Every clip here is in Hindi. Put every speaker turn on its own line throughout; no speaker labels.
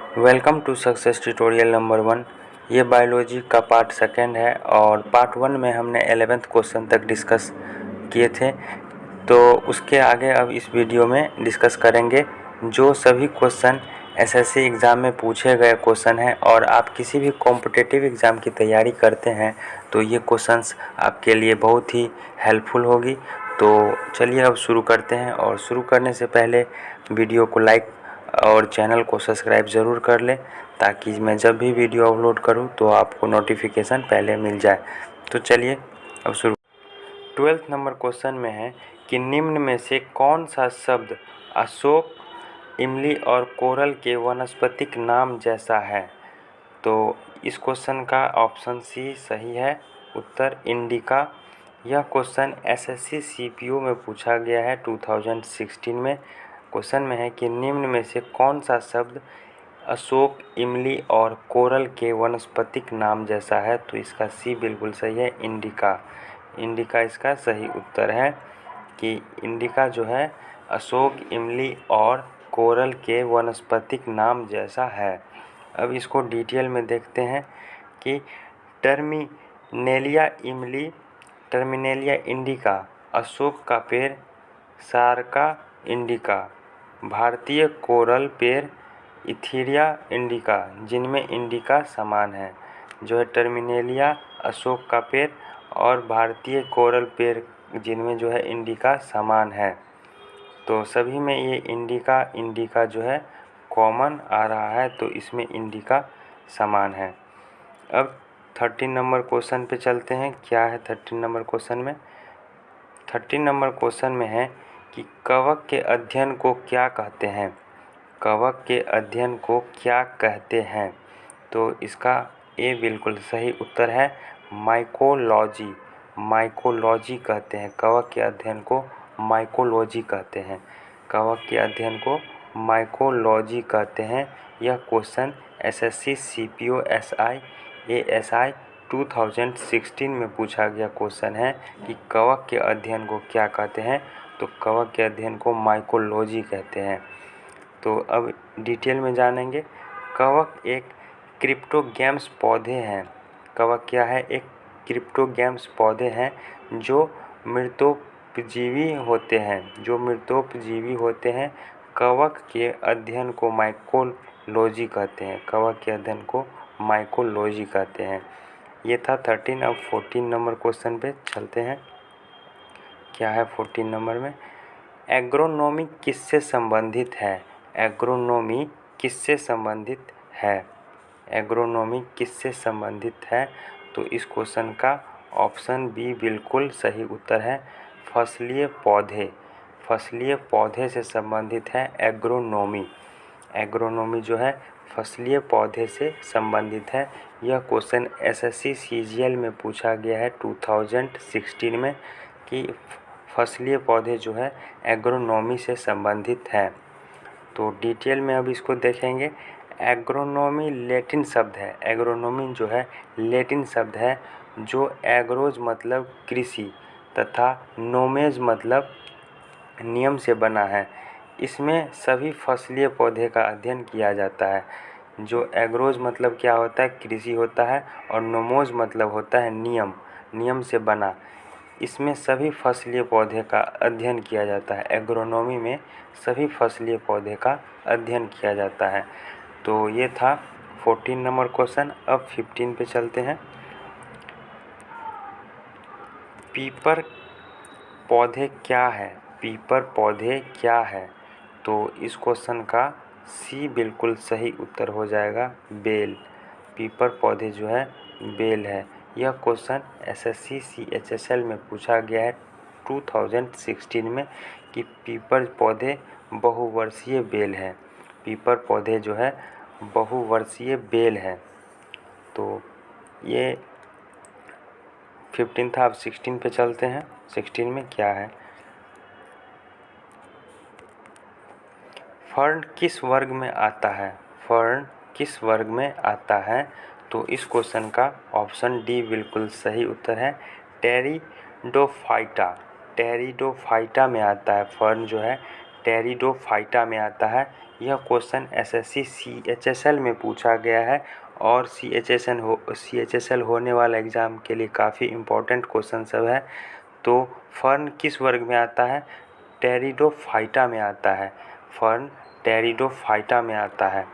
Welcome to success tutorial number 1। ये बायोलॉजी का पार्ट सेकंड है और पार्ट 1 में हमने 11th क्वेश्चन तक डिस्कस किए थे। तो उसके आगे अब इस वीडियो में डिस्कस करेंगे जो सभी क्वेश्चन एसएससी एग्ज़ाम में पूछे गए क्वेश्चन हैं और आप किसी भी कॉम्पिटिटिव एग्ज़ाम की तैयारी करते हैं तो ये क्वेश्चंस आपके लिए बहुत ही हेल्पफुल होगी। तो चलिए अब शुरू करते हैं, और शुरू करने से पहले वीडियो को लाइक और चैनल को सब्सक्राइब ज़रूर कर लें ताकि मैं जब भी वीडियो अपलोड करूं तो आपको नोटिफिकेशन पहले मिल जाए। तो चलिए अब शुरू। 12th नंबर क्वेश्चन में है कि निम्न में से कौन सा शब्द अशोक, इमली और कोरल के वानस्पतिक नाम जैसा है। तो इस क्वेश्चन का ऑप्शन सी सही है उत्तर, इंडिका। यह क्वेश्चन एसएससी सीपीओ में पूछा गया है 2016 में। क्वेश्चन में है कि निम्न में से कौन सा शब्द अशोक, इमली और कोरल के वानस्पतिक नाम जैसा है। तो इसका सी बिल्कुल सही है, इंडिका। इंडिका इसका सही उत्तर है कि इंडिका जो है अशोक, इमली और कोरल के वानस्पतिक नाम जैसा है। अब इसको डिटेल में देखते हैं कि टर्मिनेलिया इंडिका, अशोक का पेड़ सारका इंडिका, भारतीय कोरल पेड़ इथीरिया इंडिका, जिनमें इंडिका समान है। जो है टर्मिनेलिया अशोक का पेड़ और भारतीय कोरल पेड़ जिनमें जो है इंडिका समान है। तो सभी में ये इंडिका जो है कॉमन आ रहा है, तो इसमें इंडिका समान है। अब 13 नंबर क्वेश्चन पे चलते हैं। क्या है 13 नंबर क्वेश्चन में? 13 नंबर क्वेश्चन में है कि कवक के अध्ययन को क्या कहते हैं। कवक के अध्ययन को क्या कहते हैं? तो इसका ए बिल्कुल सही उत्तर है, माइकोलॉजी। माइकोलॉजी कहते हैं कवक के अध्ययन को, माइकोलॉजी कहते हैं। कवक के अध्ययन को माइकोलॉजी कहते हैं। यह question SSC CPO SI ASI 2016 में पूछा गया क्वेश्चन है कि कवक के अध्ययन को क्या कहते हैं। तो कवक के अध्ययन को माइकोलॉजी कहते हैं। तो अब डिटेल में जानेंगे। कवक एक क्रिप्टोगैम्स पौधे हैं। कवक क्या है? एक क्रिप्टोगैम्स पौधे हैं जो मृतोपजीवी होते हैं। कवक के अध्ययन को माइकोलॉजी कहते हैं। कवक के अध्ययन को माइकोलॉजी कहते हैं। ये था 13। अब 14 नंबर क्वेश्चन पे चलते हैं। क्या है 14 नंबर में? एग्रोनॉमी किससे संबंधित है? एग्रोनॉमी किससे संबंधित है? एग्रोनॉमी किससे संबंधित है? तो इस क्वेश्चन का ऑप्शन बी बिल्कुल सही उत्तर है, फसलीय पौधे। फसलीय पौधे से संबंधित है एग्रोनॉमी। एग्रोनॉमी जो है फसलीय पौधे से संबंधित है। यह क्वेश्चन एसएससी सीजीएल में पूछा गया है 2016 में कि फसलीय पौधे जो है एग्रोनॉमी से संबंधित हैं। तो डिटेल में अब इसको देखेंगे। एग्रोनॉमी लैटिन शब्द है। एग्रोनॉमी जो है लैटिन शब्द है जो एग्रोज मतलब कृषि तथा नोमेज मतलब नियम से बना है। इसमें सभी फसलीय पौधे का अध्ययन किया जाता है। जो एग्रोज मतलब क्या होता है? कृषि होता है, और नोमोज मतलब होता है नियम, नियम से बना। इसमें सभी फसलीय पौधे का अध्ययन किया जाता है। एग्रोनॉमी में सभी फसलीय पौधे का अध्ययन किया जाता है। तो ये था 14 नंबर क्वेश्चन। अब 15 पे चलते हैं। पीपर पौधे क्या है? पीपर पौधे क्या है? तो इस क्वेश्चन का सी बिल्कुल सही उत्तर हो जाएगा, बेल। पीपर पौधे जो है बेल है। यह क्वेश्चन एसएससी सीएचएसएल में पूछा गया है 2016 में कि पीपर पौधे बहुवर्षीय बेल है। पीपर पौधे जो है बहुवर्षीय बेल है। तो ये 15 था। अब 16 पे चलते हैं। 16 में क्या है? फर्न किस वर्ग में आता है? फर्न किस वर्ग में आता है? तो इस क्वेश्चन का ऑप्शन डी बिल्कुल सही उत्तर है, टेरिडोफाइटा। टेरिडोफाइटा में आता है। फर्न जो है टेरिडोफाइटा में आता है। यह क्वेश्चन एसएससी CHSL में पूछा गया है और CHSL होने वाला एग्ज़ाम के लिए काफ़ी इम्पोर्टेंट क्वेश्चन सब है। तो फर्न किस वर्ग में आता है? टेरिडोफाइटा में आता है। फर्न टेरिडोफाइटा में आता है।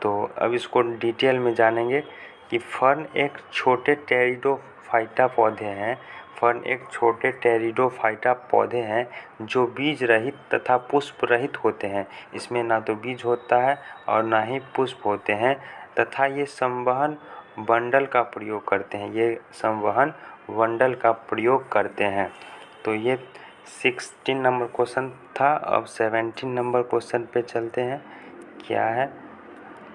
तो अब इसको डिटेल में जानेंगे कि फर्न एक छोटे टेरिडोफाइटा पौधे हैं। फर्न एक छोटे टेरिडोफाइटा पौधे हैं जो बीज रहित तथा पुष्प रहित होते हैं। इसमें ना तो बीज होता है और ना ही पुष्प होते हैं तथा ये संवहन बंडल का प्रयोग करते हैं। ये संवहन बंडल का प्रयोग करते हैं। तो ये 16 नंबर क्वेश्चन था। अब 17 नंबर क्वेश्चन पे चलते हैं। क्या है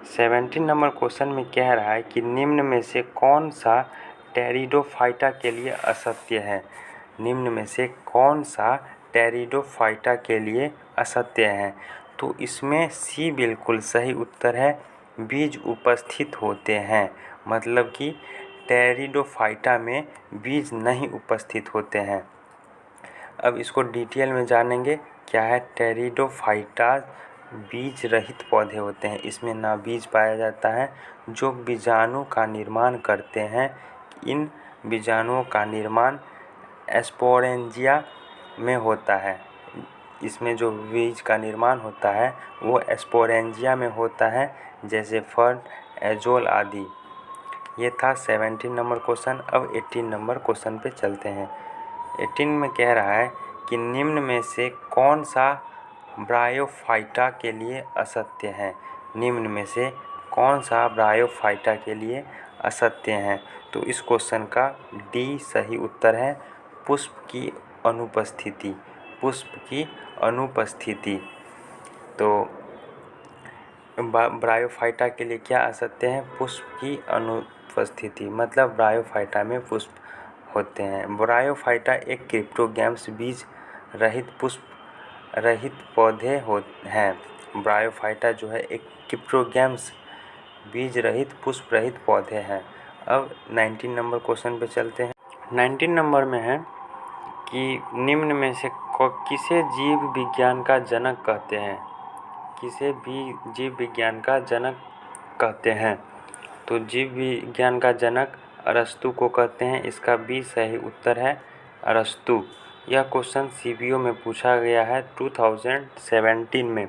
17 नंबर क्वेश्चन में कह रहा है कि निम्न में से कौन सा टेरिडोफाइटा के लिए असत्य है? निम्न में से कौन सा टेरिडोफाइटा के लिए असत्य है? तो इसमें सी बिल्कुल सही उत्तर है। बीज उपस्थित होते हैं, मतलब कि टेरिडोफाइटा में बीज नहीं उपस्थित होते हैं। अब इसको डिटेल में जानेंगे। क्या है टेरिडोफाइटा बीज रहित पौधे होते हैं। इसमें ना बीज पाया जाता है। जो बीजाणु का निर्माण करते हैं, इन बीजाणुओं का निर्माण स्पोरेंजिया में होता है। इसमें जो बीज का निर्माण होता है वो स्पोरेंजिया में होता है, जैसे फर्न, एजोल आदि। ये था 17 नंबर क्वेश्चन। अब 18 नंबर क्वेश्चन पे चलते हैं। 18 में कह रहा है कि निम्न में से कौन सा ब्रायोफाइटा के लिए असत्य है? निम्न में से कौन सा ब्रायोफाइटा के लिए असत्य है? तो इस क्वेश्चन का डी सही उत्तर है। पुष्प की अनुपस्थिति। पुष्प की अनुपस्थिति। तो ब्रायोफाइटा के लिए क्या असत्य है? पुष्प की अनुपस्थिति, मतलब ब्रायोफाइटा में पुष्प होते हैं। ब्रायोफाइटा एक क्रिप्टोगैम्स बीज रहित पुष्प रहित पौधे हैं। ब्रायोफाइटा जो है एक क्रिप्टोगैम्स बीज रहित पुष्प रहित पौधे हैं। अब 19 नंबर क्वेश्चन पे चलते हैं। 19 नंबर में है कि निम्न में से किसे जीव विज्ञान का जनक कहते हैं? किसे भी जीव विज्ञान का जनक कहते हैं? तो जीव विज्ञान का जनक अरस्तु को कहते हैं। इसका बी सही उत्तर है, अरस्तु। यह क्वेश्चन CBO में पूछा गया है 2017 में।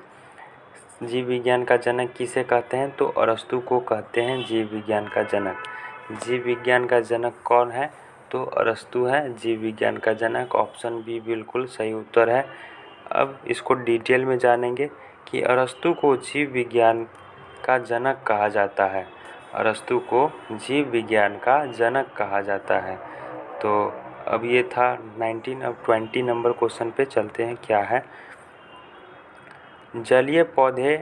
जीव विज्ञान का जनक किसे कहते हैं? तो अरस्तु को कहते हैं जीव विज्ञान का जनक। जीव विज्ञान का जनक कौन है? तो अरस्तु है जीव विज्ञान का जनक। ऑप्शन बी बिल्कुल सही उत्तर है। अब इसको डिटेल में जानेंगे कि अरस्तु को जीव विज्ञान का जनक कहा जाता है। अरस्तु को जीव विज्ञान का जनक कहा जाता है। तो अब ये था 19। अब 20 नंबर क्वेश्चन पे चलते हैं। क्या है जलीय पौधे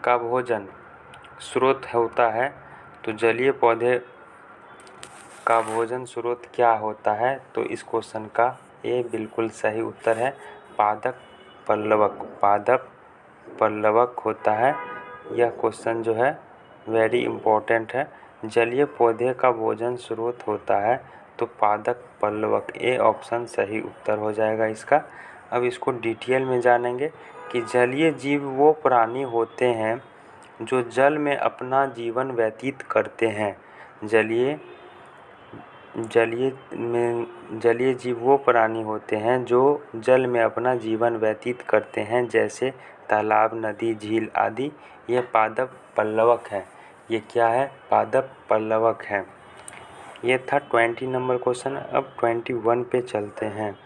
का भोजन स्रोत होता है? तो जलीय पौधे का भोजन स्रोत क्या होता है? तो इस क्वेश्चन का ए बिल्कुल सही उत्तर है, पादप पल्लवक। पादप पल्लवक होता है। यह क्वेश्चन जो है वेरी इम्पोर्टेंट है। जलीय पौधे का भोजन स्रोत होता है तो पादप पल्लवक। ए ऑप्शन सही उत्तर हो जाएगा इसका। अब इसको डिटेल में जानेंगे कि जलीय जीव वो प्राणी होते हैं जो जल में अपना जीवन व्यतीत करते हैं। जलीय जीव वो प्राणी होते हैं जो जल में अपना जीवन व्यतीत करते हैं, जैसे तालाब, नदी, झील आदि। ये पादप पल्लवक है। ये क्या है? पादप पल्लवक है। ये था 20 नंबर क्वेश्चन। अब 21 पे चलते हैं।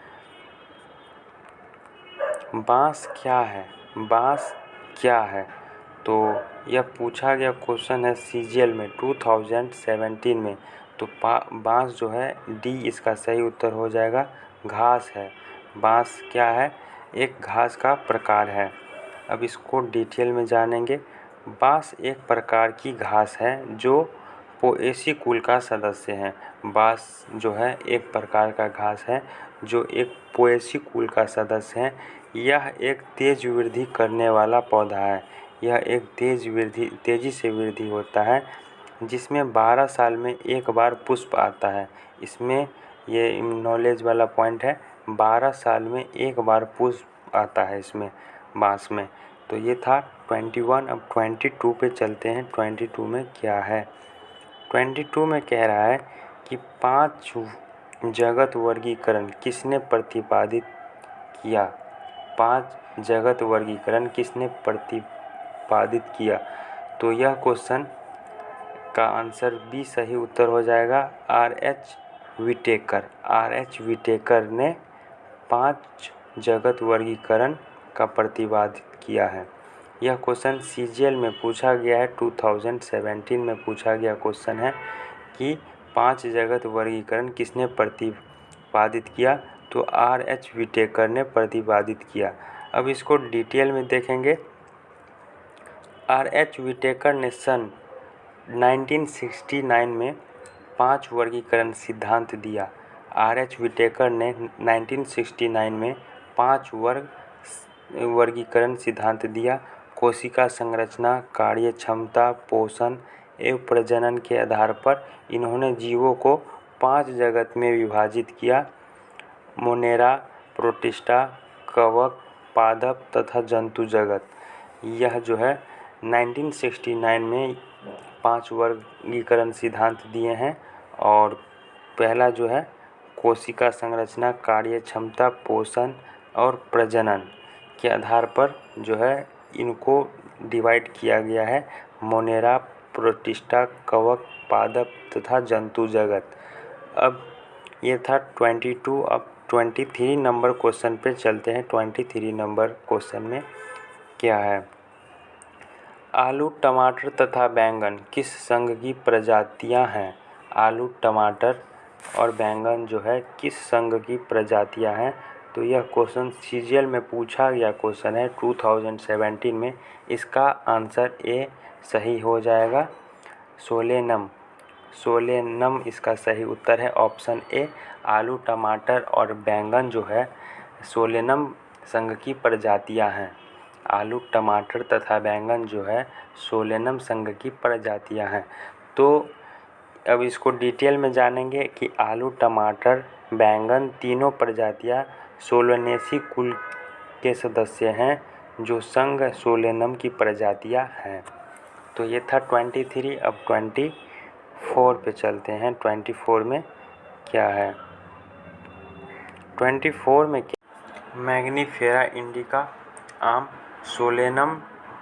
बांस क्या है? बांस क्या है? तो यह पूछा गया क्वेश्चन है CGL में 2017 में। तो बांस जो है डी इसका सही उत्तर हो जाएगा, घास है। बांस क्या है? एक घास का प्रकार है। अब इसको डिटेल में जानेंगे। बांस एक प्रकार की घास है जो पोएसी कुल का सदस्य है। बांस जो है एक प्रकार का घास है जो एक पोएसी कुल का सदस्य है। यह एक तेज वृद्धि करने वाला पौधा है। यह एक तेजी से वृद्धि होता है, जिसमें 12 साल में एक बार पुष्प आता है। इसमें ये नॉलेज वाला पॉइंट है, 12 साल में एक बार पुष्प आता है इसमें बांस में। तो ये था 21। अब 22 पे चलते हैं। 22 में क्या है? 22 में कह रहा है कि 5 जगत वर्गीकरण किसने प्रतिपादित किया? 5 जगत वर्गीकरण किसने प्रतिपादित किया? तो यह क्वेश्चन का आंसर बी सही उत्तर हो जाएगा, R.H. विटेकर। R.H. विटेकर ने 5 जगत वर्गीकरण का प्रतिपादित किया है। यह क्वेश्चन CGL में पूछा गया है, 2017 में पूछा गया क्वेश्चन है कि 5 जगत वर्गीकरण किसने प्रतिपादित किया? तो R.H. विटेकर ने प्रतिपादित किया। अब इसको डिटेल में देखेंगे। R.H. विटेकर ने सन 1969 में 5 वर्गीकरण सिद्धांत दिया। R.H. विटेकर ने 1969 में 5 वर्गीकरण सिद्धांत दिया। कोशिका संरचना, कार्य क्षमता, पोषण एवं प्रजनन के आधार पर इन्होंने जीवों को 5 जगत में विभाजित किया: मोनेरा, प्रोटिस्टा, कवक, पादप तथा जंतु जगत। यह जो है 1969 में 5 वर्गीकरण सिद्धांत दिए हैं। और पहला जो है कोशिका संरचना, कार्य क्षमता, पोषण और प्रजनन के आधार पर जो है इनको डिवाइड किया गया है: मोनेरा, प्रोटिस्टा, कवक, पादप तथा जंतु जगत। अब ये था 22। अब 23 नंबर क्वेश्चन पे चलते हैं। 23 नंबर क्वेश्चन में क्या है? आलू, टमाटर तथा बैंगन किस संघ की प्रजातियां हैं? आलू, टमाटर और बैंगन जो है किस संघ की प्रजातियां हैं? तो यह क्वेश्चन CGL में पूछा गया क्वेश्चन है 2017 में। इसका आंसर ए सही हो जाएगा, सोलेनम। सोलेनम इसका सही उत्तर है, ऑप्शन ए। आलू, टमाटर और बैंगन जो है सोलेनम संघ की प्रजातियां हैं। आलू, टमाटर तथा बैंगन जो है सोलेनम संघ की प्रजातियां हैं। तो अब इसको डिटेल में जानेंगे कि आलू, टमाटर, बैंगन तीनों प्रजातियां सोलेनेसी कुल के सदस्य हैं जो संघ सोलेनम की प्रजातियां हैं। तो ये था 23। अब 24 पे चलते हैं। 24 में क्या है? 24 में मैग्नीफेरा इंडिका आम, सोलेनम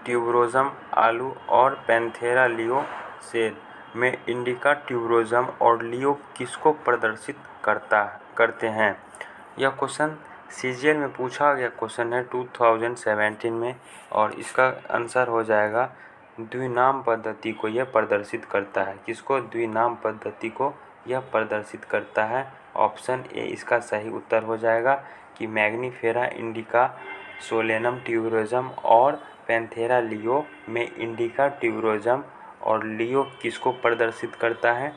ट्यूबरोजम आलू और पैंथेरा लियो सेल में इंडिका, ट्यूबरोजम और लियो किसको प्रदर्शित करते हैं? यह क्वेश्चन CGL में पूछा गया क्वेश्चन है 2017 में। और इसका आंसर हो जाएगा द्विनाम पद्धति को यह प्रदर्शित करता है। किसको? द्विनाम पद्धति को यह प्रदर्शित करता है, ऑप्शन ए इसका सही उत्तर हो जाएगा कि मैग्नीफेरा इंडिका, सोलेनम ट्यूबरोजम और पैंथेरा लियो में इंडिका, ट्यूबरोजम और लियो किसको प्रदर्शित करता है?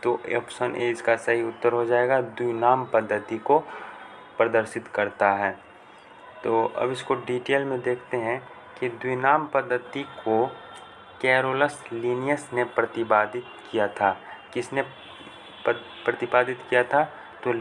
तो ऑप्शन ए इसका सही उत्तर हो जाएगा, द्विनाम पद्धति को प्रदर्शित करता है। तो अब इसको डिटेल में देखते हैं कि द्विनाम पद्धति को कैरोलस लिनियस ने प्रतिपादित किया था। किसने प्रतिपादित किया था? तो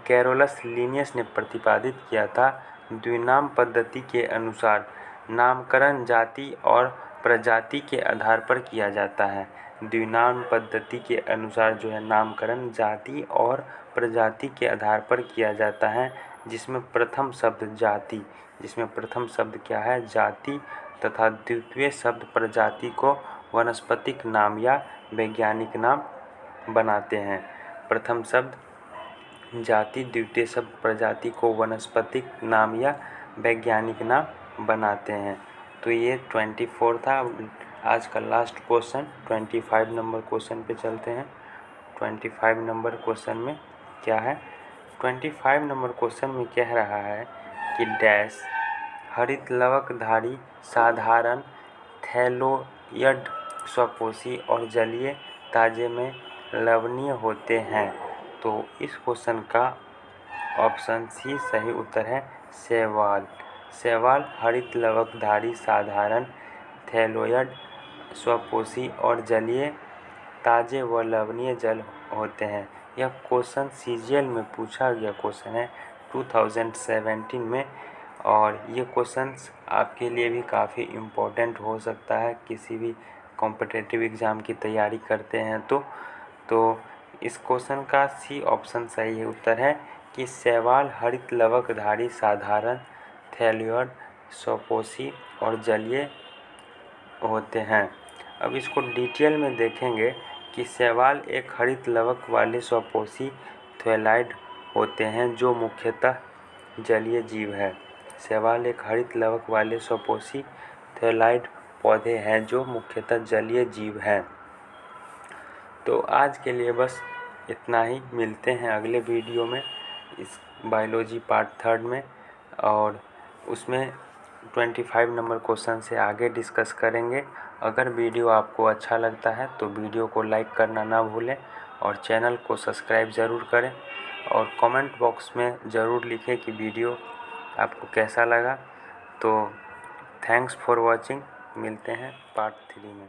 कैरोलस लिनियस ने प्रतिपादित किया था। द्विनाम पद्धति के अनुसार नामकरण जाति और प्रजाति के आधार पर किया जाता है। द्विनाम पद्धति के अनुसार जो है नामकरण जाति और प्रजाति के आधार पर किया जाता है, जिसमें प्रथम शब्द जाति, जिसमें प्रथम शब्द क्या है? जाति, तथा द्वितीय शब्द प्रजाति को वनस्पतिक नाम या वैज्ञानिक नाम बनाते हैं। प्रथम शब्द जाति, द्वितीय शब्द प्रजाति को वनस्पतिक नाम या वैज्ञानिक नाम बनाते हैं। तो ये 24 था। आज का लास्ट क्वेश्चन 25 नंबर क्वेश्चन पे चलते हैं। 25 नंबर क्वेश्चन में क्या है? 25 नंबर क्वेश्चन में कह रहा है कि डैश हरित लवकधारी, साधारण, थैलोइड, स्वपोषी और जलीय ताजे में लवणीय होते हैं। तो इस क्वेश्चन का ऑप्शन सी सही उत्तर है, शैवाल। शैवाल हरित लवकधारी, साधारण, थैलोइड, स्वपोषी और जलीय ताजे व लवणीय जल होते हैं। यह क्वेश्चन CGL में पूछा गया क्वेश्चन है 2017 में। और ये क्वेश्चंस आपके लिए भी काफ़ी इम्पोर्टेंट हो सकता है, किसी भी कॉम्पिटिटिव एग्ज़ाम की तैयारी करते हैं तो इस क्वेश्चन का सी ऑप्शन सही उत्तर है कि शैवाल हरित लवकधारी साधारण थैलियोड स्वपोषी और जलीय होते हैं। अब इसको डिटेल में देखेंगे कि शैवाल एक हरित लवक वाले स्वपोषी थैलियोड होते हैं जो मुख्यतः जलीय जीव है। शैवाल एक हरित लवक वाले स्वपोषी थैलियोड पौधे हैं जो मुख्यतः जलीय जीव हैं। तो आज के लिए बस इतना ही। मिलते हैं अगले वीडियो में इस बायोलॉजी पार्ट 3 में, और उसमें 25 नंबर क्वेश्चन से आगे डिस्कस करेंगे। अगर वीडियो आपको अच्छा लगता है तो वीडियो को लाइक करना ना भूलें और चैनल को सब्सक्राइब ज़रूर करें, और कमेंट बॉक्स में ज़रूर लिखें कि वीडियो आपको कैसा लगा। तो थैंक्स फॉर वॉचिंग। मिलते हैं पार्ट 3 में।